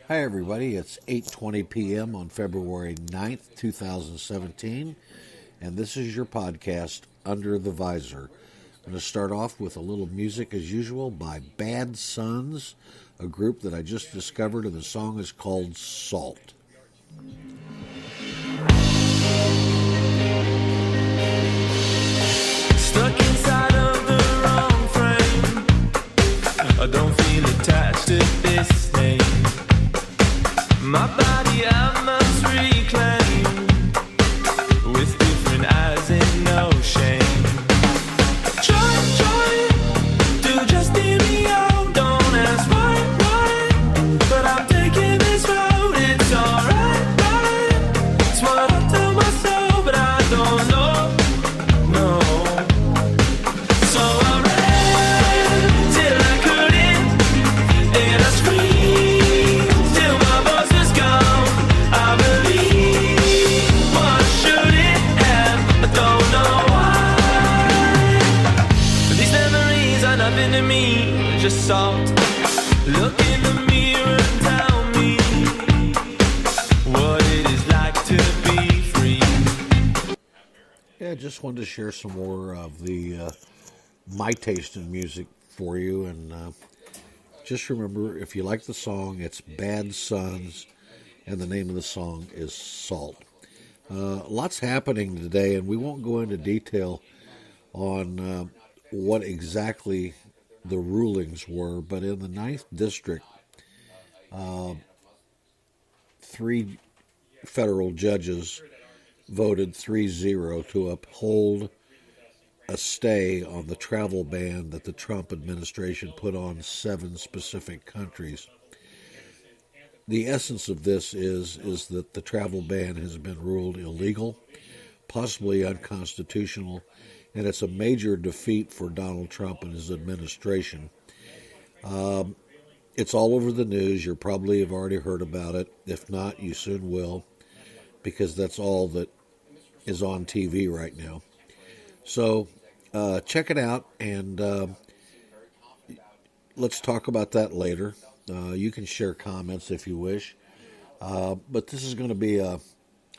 Hi everybody, it's 8:20 p.m. on February 9th, 2017, and this is your podcast, Under the Visor. I'm going to start off with a little music as usual by Bad Sons, a group that I just discovered, and the song is called Salt. Stuck inside of the wrong frame. I don't feel attached to this name. My body I must reclaim with different eyes and no shame. Try to just hear me out. Don't ask why, but I'm taking this road. It's alright, right? It's what I tell myself, but I don't know. No. So I ran till I couldn't, and I screamed till my voice was gone. I believe what I shouldn't have. I don't know why. These memories are nothing to me, just salt. Look in the mirror and tell me what it is like to be free. Yeah, I just wanted to share some more of my taste in music for you, and just remember, if you like the song, it's Bad Sons, and the name of the song is Salt. Lots happening today, and we won't go into detail on what exactly the rulings were, but in the Ninth District, three federal judges voted 3-0 to uphold a stay on the travel ban that the Trump administration put on 7 specific countries. The essence of this is that the travel ban has been ruled illegal, possibly unconstitutional, and it's a major defeat for Donald Trump and his administration. It's all over the news. You probably have already heard about it. If not, you soon will, because that's all that is on TV right now. So check it out, and let's talk about that later. You can share comments if you wish. But this is going to be a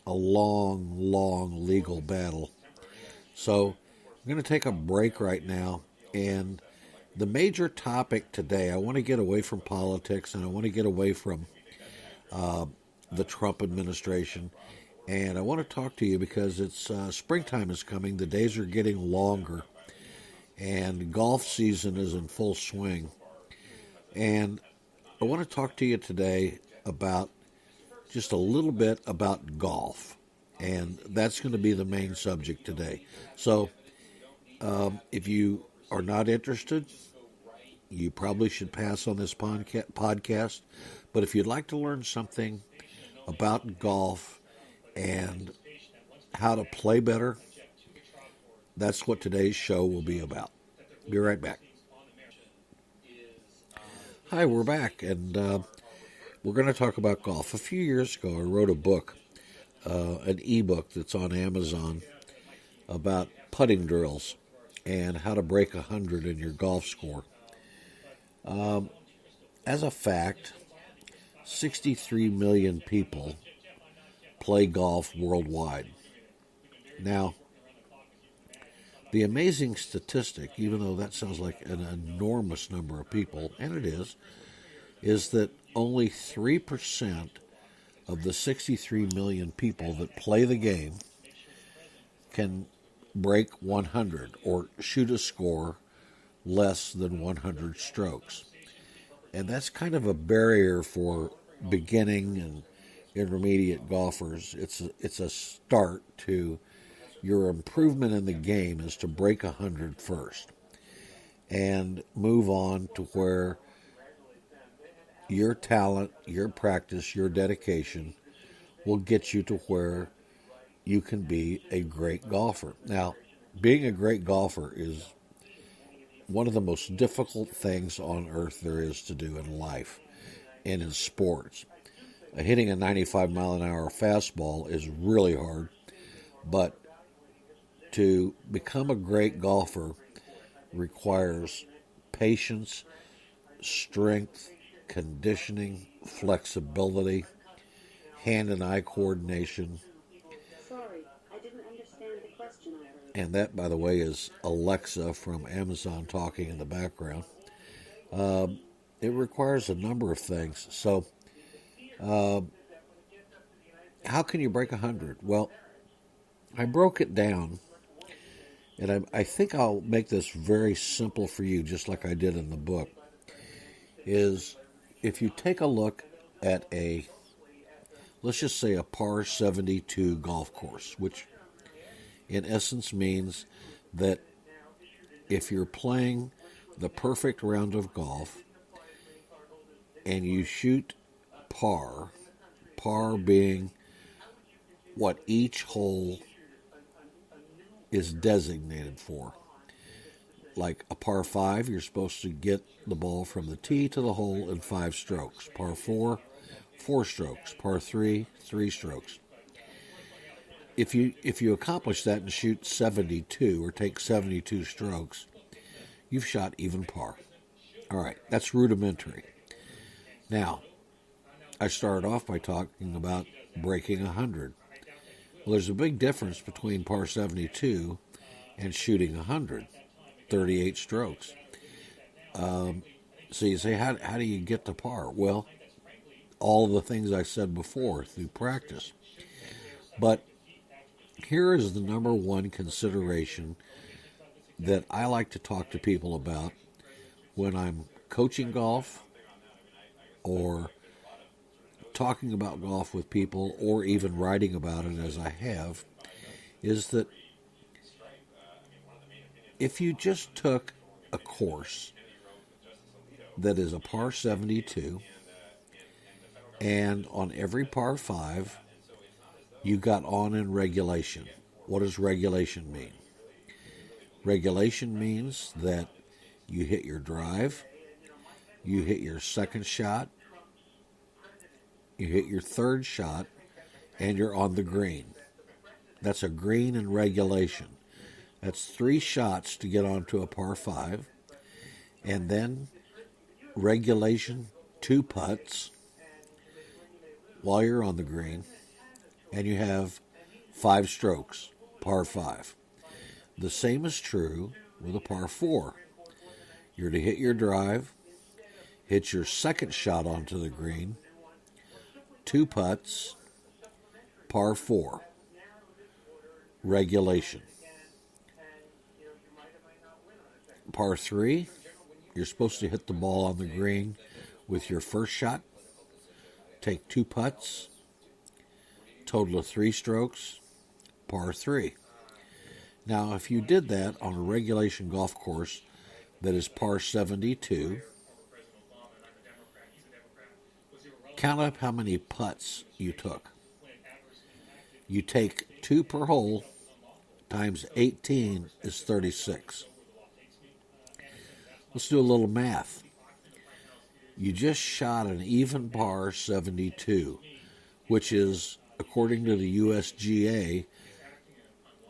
long legal battle. So I'm going to take a break right now. And the major topic today, I want to get away from politics, and I want to get away from the Trump administration. And I want to talk to you because it's springtime is coming. The days are getting longer, and golf season is in full swing. And I want to talk to you today about just a little bit about golf, and that's going to be the main subject today. So if you are not interested, you probably should pass on this podcast. But if you'd like to learn something about golf and how to play better, that's what today's show will be about. Be right back. Hi, we're back, and we're going to talk about golf. A few years ago, I wrote a book, an ebook that's on Amazon about putting drills and how to break 100 in your golf score. As a fact, 63 million people play golf worldwide. Now, the amazing statistic, even though that sounds like an enormous number of people, and it is that only 3% of the 63 million people that play the game can break 100 or shoot a score less than 100 strokes. And that's kind of a barrier for beginning and intermediate golfers. It's a start to your improvement in the game is to break 100 first and move on to where your talent, your practice, your dedication will get you to where you can be a great golfer. Now, being a great golfer is one of the most difficult things on earth there is to do in life and in sports. Hitting a 95-mile-an-hour fastball is really hard, but to become a great golfer requires patience, strength, conditioning, flexibility, hand and eye coordination. Sorry, I didn't understand the question I heard. And that, by the way, is Alexa from Amazon talking in the background. It requires a number of things. So, how can you break 100? Well, I broke it down, and I think I'll make this very simple for you, just like I did in the book, is if you take a look at let's just say a par 72 golf course, which in essence means that if you're playing the perfect round of golf and you shoot par being what each hole is designated for. Like a par 5, you're supposed to get the ball from the tee to the hole in 5 strokes. Par 4, 4 strokes. Par 3, 3 strokes. If you accomplish that and shoot 72 or take 72 strokes, you've shot even par. All right, that's rudimentary. Now, I started off by talking about breaking 100. Well, there's a big difference between par 72 and shooting 100, 38 strokes. So you say, how do you get to par? Well, all the things I said before through practice. But here is the number one consideration that I like to talk to people about when I'm coaching golf or talking about golf with people or even writing about it as I have, is that if you just took a course that is a par 72 and on every par 5 you got on in regulation. What does regulation mean? Regulation means that you hit your drive, you hit your second shot, you hit your third shot, and you're on the green. That's a green in regulation. That's 3 shots to get onto a par 5, and then regulation 2 putts while you're on the green, and you have 5 strokes, par 5. The same is true with a par 4. You're to hit your drive, hit your second shot onto the green, 2 putts, par 4, regulation. Par 3, you're supposed to hit the ball on the green with your first shot, take 2 putts, total of 3 strokes, par 3. Now, if you did that on a regulation golf course that is par 72, count up how many putts you took. You take 2 per hole times 18 is 36. Let's do a little math. You just shot an even par 72, which is, according to the USGA,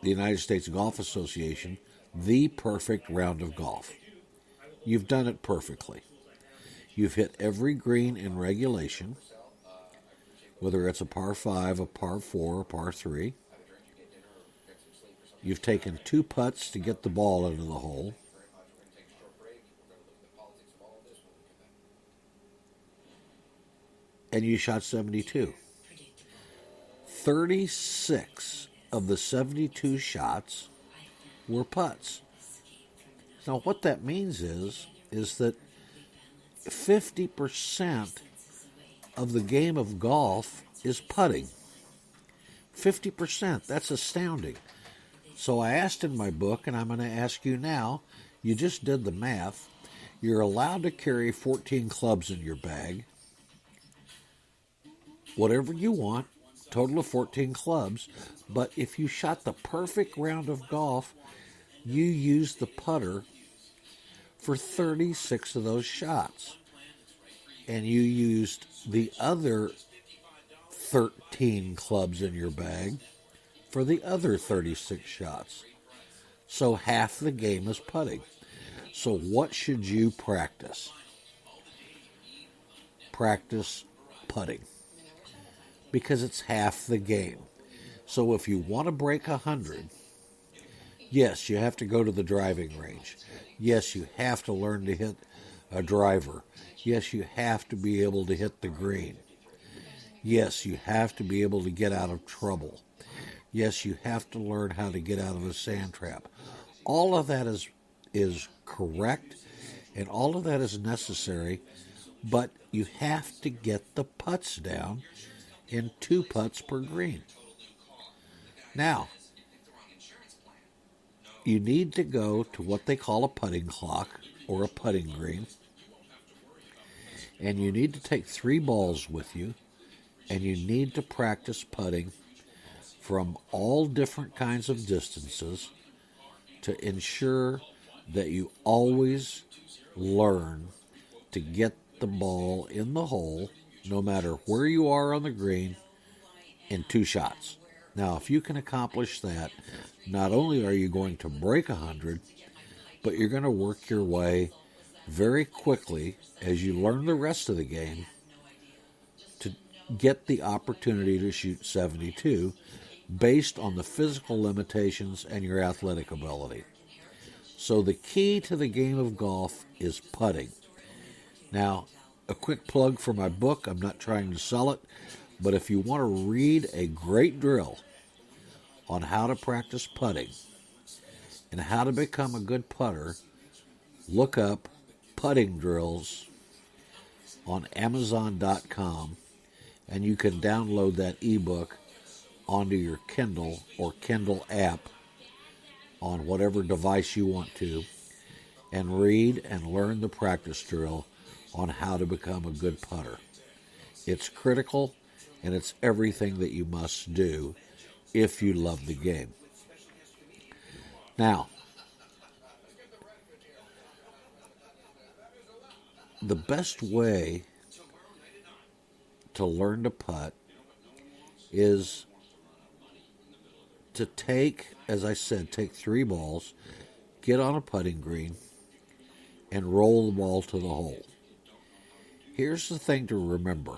the United States Golf Association, the perfect round of golf. You've done it perfectly. You've hit every green in regulation, whether it's a par 5, a par 4, a par 3. You've taken 2 putts to get the ball into the hole. And you shot 72. 36 of the 72 shots were putts. Now, what that means is that 50% of the game of golf is putting. 50%. That's astounding. So I asked in my book, and I'm going to ask you now, you just did the math. You're allowed to carry 14 clubs in your bag. Whatever you want, total of 14 clubs. But if you shot the perfect round of golf, you used the putter for 36 of those shots. And you used the other 13 clubs in your bag for the other 36 shots. So half the game is putting. So what should you practice? practice putting because it's half the game. So if you want to break 100, yes, you have to go to the driving range. Yes, you have to learn to hit a driver. Yes, you have to be able to hit the green. Yes, you have to be able to get out of trouble. Yes, you have to learn how to get out of a sand trap. All of that is correct, and all of that is necessary, but you have to get the putts down in 2 putts per green. Now, you need to go to what they call a putting clock or a putting green, and you need to take 3 balls with you, and you need to practice putting from all different kinds of distances to ensure that you always learn to get the ball in the hole, no matter where you are on the green, in 2 shots. Now, if you can accomplish that, not only are you going to break 100, but you're going to work your way very quickly as you learn the rest of the game to get the opportunity to shoot 72 based on the physical limitations and your athletic ability. So the key to the game of golf is putting. Now, a quick plug for my book. I'm not trying to sell it, but if you want to read a great drill on how to practice putting and how to become a good putter, look up putting drills on Amazon.com, and you can download that ebook onto your Kindle or Kindle app on whatever device you want to, and read and learn the practice drill on how to become a good putter. It's critical, and it's everything that you must do if you love the game. Now, the best way to learn to putt is to take, as I said, take 3 balls, get on a putting green, and roll the ball to the hole. Here's the thing to remember.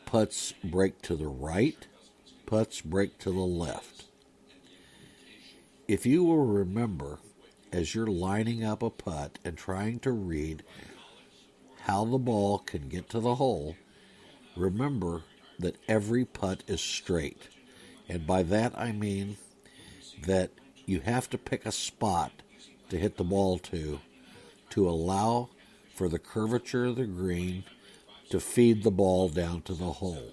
Putts break to the right, putts break to the left. If you will remember, as you're lining up a putt and trying to read how the ball can get to the hole, remember that every putt is straight. And by that I mean that you have to pick a spot to hit the ball to allow for the curvature of the green to feed the ball down to the hole.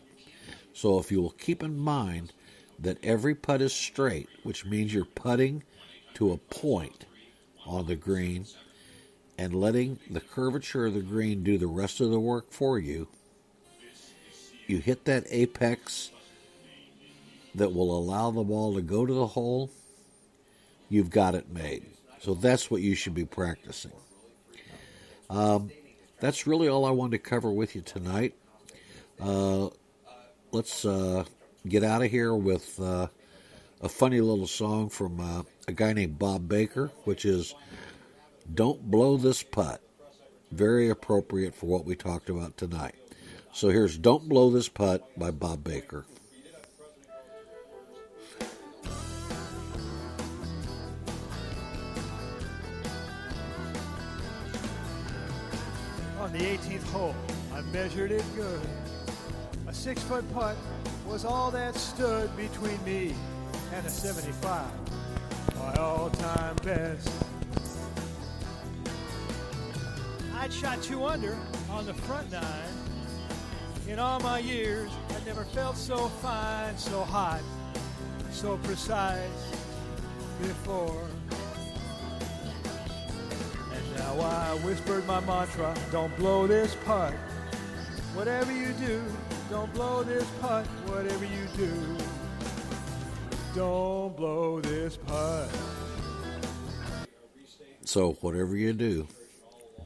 So if you will keep in mind that every putt is straight, which means you're putting to a point on the green and letting the curvature of the green do the rest of the work for you, you hit that apex that will allow the ball to go to the hole, you've got it made. So that's what you should be practicing. That's really all I wanted to cover with you tonight. Let's get out of here with a funny little song from a guy named Bob Baker, which is Don't Blow This Putt. Very appropriate for what we talked about tonight. So here's Don't Blow This Putt by Bob Baker. On the 18th hole, I measured it good. A 6-foot putt was all that stood between me and a 75, my all-time best. I'd shot 2 under on the front 9. In all my years, I never felt so fine, so hot, so precise before. And now I whispered my mantra, don't blow this putt. Whatever you do, don't blow this putt. Whatever you do, don't blow this putt. So whatever you do,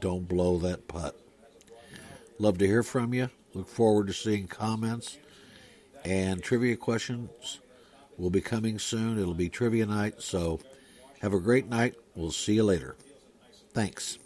don't blow that putt. Love to hear from you. Look forward to seeing comments and trivia questions will be coming soon. It'll be trivia night, so have a great night. We'll see you later. Thanks.